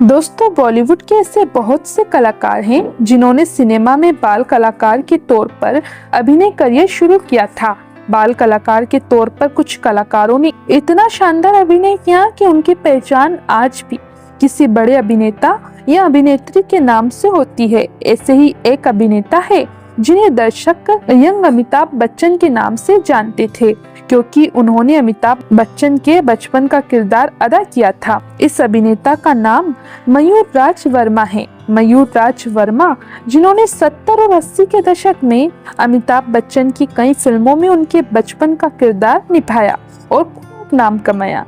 दोस्तों, बॉलीवुड के ऐसे बहुत से कलाकार हैं जिन्होंने सिनेमा में बाल कलाकार के तौर पर अभिनय करियर शुरू किया था। बाल कलाकार के तौर पर कुछ कलाकारों ने इतना शानदार अभिनय किया कि उनकी पहचान आज भी किसी बड़े अभिनेता या अभिनेत्री के नाम से होती है। ऐसे ही एक अभिनेता है जिन्हें दर्शक यंग अमिताभ बच्चन के नाम से जानते थे, क्योंकि उन्होंने अमिताभ बच्चन के बचपन का किरदार अदा किया था। इस अभिनेता का नाम मयूर राज वर्मा है। मयूर राज वर्मा, जिन्होंने 70 और 80 के दशक में अमिताभ बच्चन की कई फिल्मों में उनके बचपन का किरदार निभाया और खूब नाम कमाया।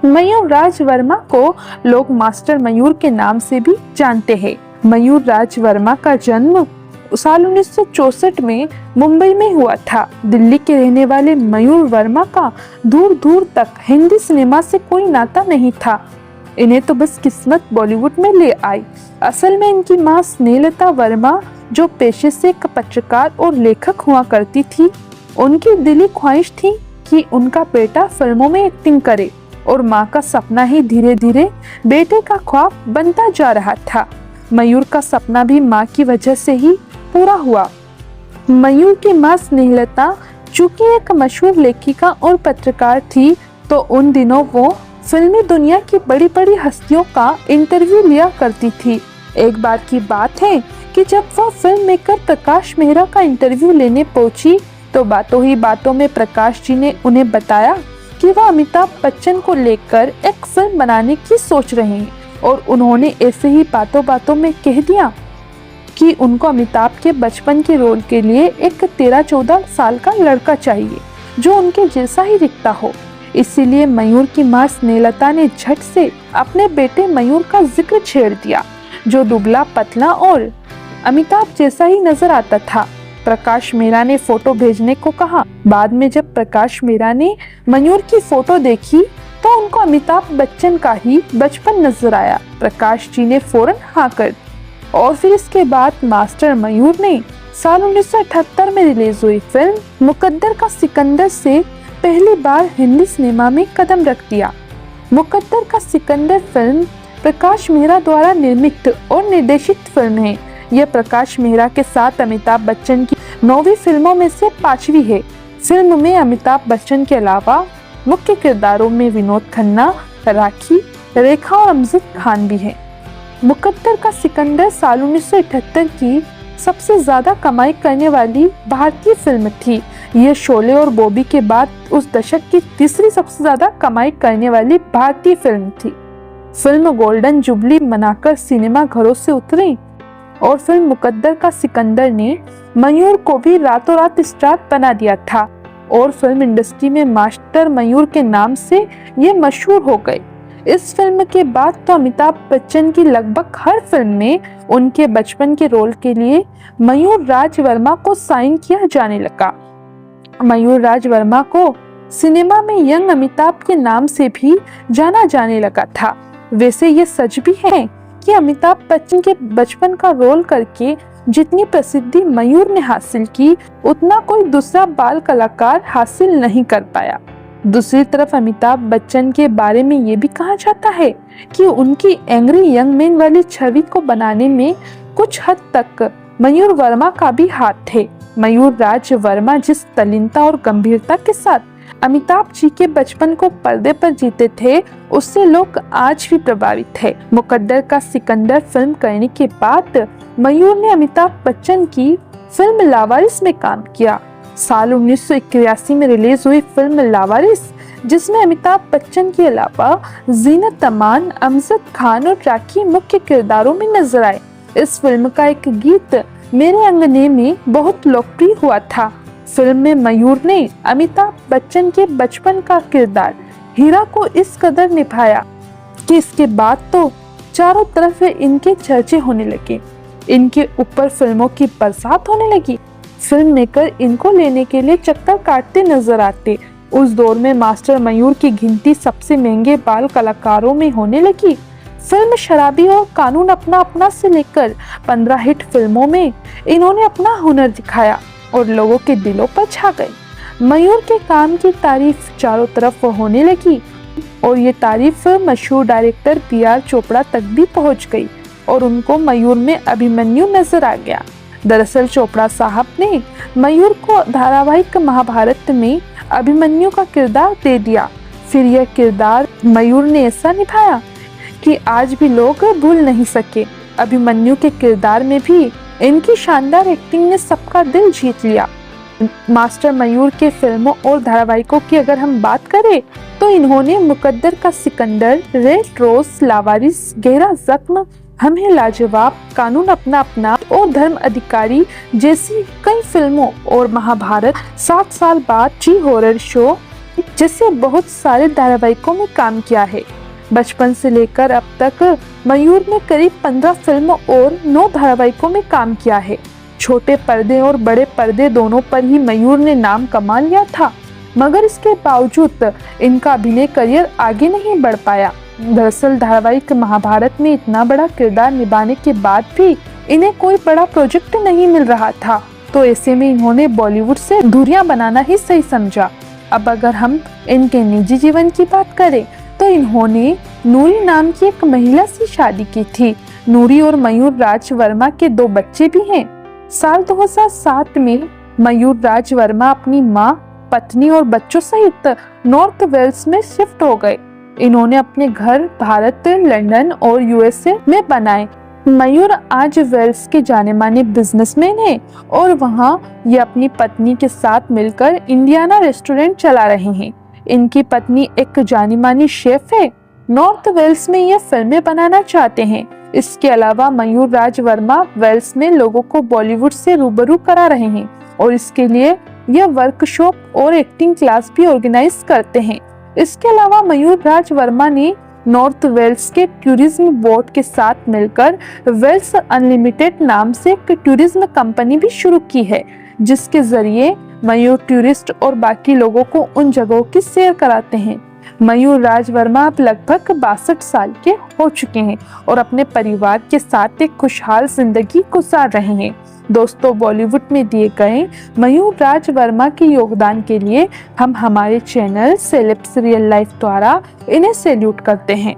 मयूर राज वर्मा को लोग मास्टर मयूर के नाम से भी जानते हैं। मयूर राज वर्मा का जन्म साल 1964 में मुंबई में हुआ था। दिल्ली के रहने वाले मयूर वर्मा का दूर दूर तक हिंदी सिनेमा से कोई नाता नहीं था। इन्हें तो बस किस्मत बॉलीवुड में ले आई। असल में इनकी मां स्नेहलता वर्मा, जो पेशे से एक पत्रकार और लेखक हुआ करती थी, उनकी दिली ख्वाहिश थी कि उनका बेटा फिल्मों में एक्टिंग करे, और मां का सपना ही धीरे धीरे बेटे का ख्वाब बनता जा रहा था। मयूर का सपना भी मां की वजह से ही पूरा हुआ। मयूर की मां स्नेहलता चूंकि एक मशहूर लेखिका और पत्रकार थी, तो उन दिनों वो फिल्मी दुनिया की बड़ी बड़ी हस्तियों का इंटरव्यू लिया करती थी। एक बार की बात है कि जब वह फिल्म मेकर प्रकाश मेहरा का इंटरव्यू लेने पहुंची, तो बातों ही बातों में प्रकाश जी ने उन्हें बताया कि वह अमिताभ बच्चन को लेकर एक फिल्म बनाने की सोच रहे हैं, और उन्होंने ऐसे ही बातों बातों में कह दिया कि उनको अमिताभ के बचपन के रोल के लिए एक 13-14 साल का लड़का चाहिए जो उनके जैसा ही दिखता हो। इसीलिए मयूर की मां स्नेहलता ने झट से अपने बेटे मयूर का जिक्र छेड़ दिया, जो दुबला पतला और अमिताभ जैसा ही नजर आता था। प्रकाश मेहरा ने फोटो भेजने को कहा। बाद में जब प्रकाश मेहरा ने मयूर की फोटो देखी, तो उनको अमिताभ बच्चन का ही बचपन नजर आया। प्रकाश जी ने फौरन हाँ कर दी, और फिर इसके बाद मास्टर मयूर ने साल 1978 में रिलीज हुई फिल्म मुकद्दर का सिकंदर से पहली बार हिंदी सिनेमा में कदम रख दिया। मुकद्दर का सिकंदर फिल्म प्रकाश मेहरा द्वारा निर्मित और निर्देशित फिल्म है। यह प्रकाश मेहरा के साथ अमिताभ बच्चन की 9वीं फिल्मों में से 5वीं है। फिल्म में अमिताभ बच्चन के अलावा मुख्य किरदारों में विनोद खन्ना, राखी, रेखा और अमजद खान भी हैं। मुकद्दर का सिकंदर साल 1978 की सबसे ज्यादा कमाई करने वाली भारतीय फिल्म थी। यह शोले और बॉबी के बाद उस दशक की तीसरी सबसे ज्यादा कमाई करने वाली भारतीय फिल्म थी। फिल्म गोल्डन जुबली मनाकर सिनेमा घरों से उतरी, और फिल्म मुकद्दर का सिकंदर ने मयूर को भी रातों रात स्टार बना दिया था, और फिल्म इंडस्ट्री में मास्टर मयूर के नाम से ये मशहूर हो गए। इस फिल्म के बाद तो अमिताभ बच्चन की लगभग हर फिल्म में उनके बचपन के रोल के लिए मयूर राज वर्मा को साइन किया जाने लगा। मयूर राज वर्मा को सिनेमा में यंग अमिताभ के नाम से भी जाना जाने लगा था। वैसे ये सच भी है कि अमिताभ बच्चन के बचपन का रोल करके जितनी प्रसिद्धि मयूर ने हासिल की, उतना कोई दूसरा बाल कलाकार हासिल नहीं कर पाया। दूसरी तरफ अमिताभ बच्चन के बारे में ये भी कहा जाता है कि उनकी एंग्री यंग मैन वाली छवि को बनाने में कुछ हद तक मयूर वर्मा का भी हाथ थे। मयूर राज वर्मा जिस तल्लीनता और गंभीरता के साथ अमिताभ जी के बचपन को पर्दे पर जीते थे, उससे लोग आज भी प्रभावित थे। मुकद्दर का सिकंदर फिल्म करने के बाद मयूर ने अमिताभ बच्चन की फिल्म लावारिस में काम किया। साल 1981 में रिलीज हुई फिल्म लावारिस, जिसमें अमिताभ बच्चन के अलावा जीनत अमान, अमजद खान और राखी मुख्य किरदारों में नजर आए। इस फिल्म का एक गीत मेरे अंगने में बहुत लोकप्रिय हुआ था। फिल्म में मयूर ने अमिताभ बच्चन के बचपन का किरदार हीरा को इस कदर निभाया कि इसके बाद तो चारों तरफ इनके चर्चे होने लगे। इनके ऊपर फिल्मों की बरसात होने लगी। फिल्म मेकर इनको लेने के लिए चक्कर काटते नजर आते। उस दौर में मास्टर मयूर की गिनती सबसे महंगे बाल कलाकारों में होने लगी। फिल्म शराबी और कानून अपना अपना से लेकर 15 हिट फिल्मों में इन्होंने अपना हुनर दिखाया और लोगों के दिलों पर छा गए। मयूर के काम की तारीफ चारों तरफ होने लगी और ये तारीफ मशहूर डायरेक्टर पीआर चोपड़ा तक भी पहुंच गई और उनको मयूर में अभिमन्यु नजर आ गया। दरअसल चोपड़ा साहब ने मयूर को धारावाहिक महाभारत में अभिमन्यु का किरदार दे दिया। फिर यह किरदार मयूर ने ऐसा निभाया कि आज भी लोग भूल नहीं सके। अभिमन्यु के किरदार में भी इनकी शानदार एक्टिंग ने सबका दिल जीत लिया। मास्टर मयूर के फिल्मों और धारावाहिकों की अगर हम बात करें तो इन्होंने मुकद्दर का सिकंदर, रेड रोज, लावारिस, गहरा जख्म, हम हैं लाजवाब, कानून अपना अपना और धर्म अधिकारी जैसी कई फिल्मों और महाभारत, 7 साल बाद, जी हॉरर शो जैसे बहुत सारे धारावाहिकों में काम किया है। बचपन से लेकर अब तक मयूर ने करीब 15 फिल्मों और 9 धारावाहिकों में काम किया है। छोटे पर्दे और बड़े पर्दे दोनों पर ही मयूर ने नाम कमा लिया था, मगर इसके बावजूद इनका अभिनय करियर आगे नहीं बढ़ पाया। दरअसल धारावाहिक महाभारत में इतना बड़ा किरदार निभाने के बाद भी इन्हें कोई बड़ा प्रोजेक्ट नहीं मिल रहा था, तो ऐसे में इन्होंने बॉलीवुड से दूरियां बनाना ही सही समझा। अब अगर हम इनके निजी जीवन की बात करें तो इन्होंने नूरी नाम की एक महिला से शादी की थी। नूरी और मयूर राज वर्मा के 2 बच्चे भी हैं। साल 2007 में मयूर राज वर्मा अपनी माँ, पत्नी और बच्चों सहित नॉर्थ वेल्स में शिफ्ट हो गए। इन्होंने अपने घर भारत, लंदन और यूएसए में बनाए। मयूर आज वेल्स के जाने माने बिजनेसमैन हैं और वहाँ ये अपनी पत्नी के साथ मिलकर इंडियाना रेस्टोरेंट चला रहे हैं। इनकी पत्नी एक जानी मानी शेफ है। नॉर्थ वेल्स में ये फिल्में बनाना चाहते हैं। इसके अलावा मयूर राज वर्मा वेल्स में लोगों को बॉलीवुड से रूबरू करा रहे हैं और इसके लिए यह वर्कशॉप और एक्टिंग क्लास भी ऑर्गेनाइज करते हैं। इसके अलावा मयूर राज वर्मा ने नॉर्थ वेल्स के टूरिज्म बोर्ड के साथ मिलकर वेल्स अनलिमिटेड नाम से एक टूरिज्म कंपनी भी शुरू की है, जिसके जरिए मयूर टूरिस्ट और बाकी लोगों को उन जगहों की सैर कराते हैं। मयूर राज वर्मा अब लगभग 62 साल के हो चुके हैं और अपने परिवार के साथ एक खुशहाल जिंदगी गुजार रहे हैं। दोस्तों, बॉलीवुड में दिए गए मयूर राज वर्मा के योगदान के लिए हम हमारे चैनल सेलेब्स रियल लाइफ द्वारा इन्हें सैल्यूट करते हैं।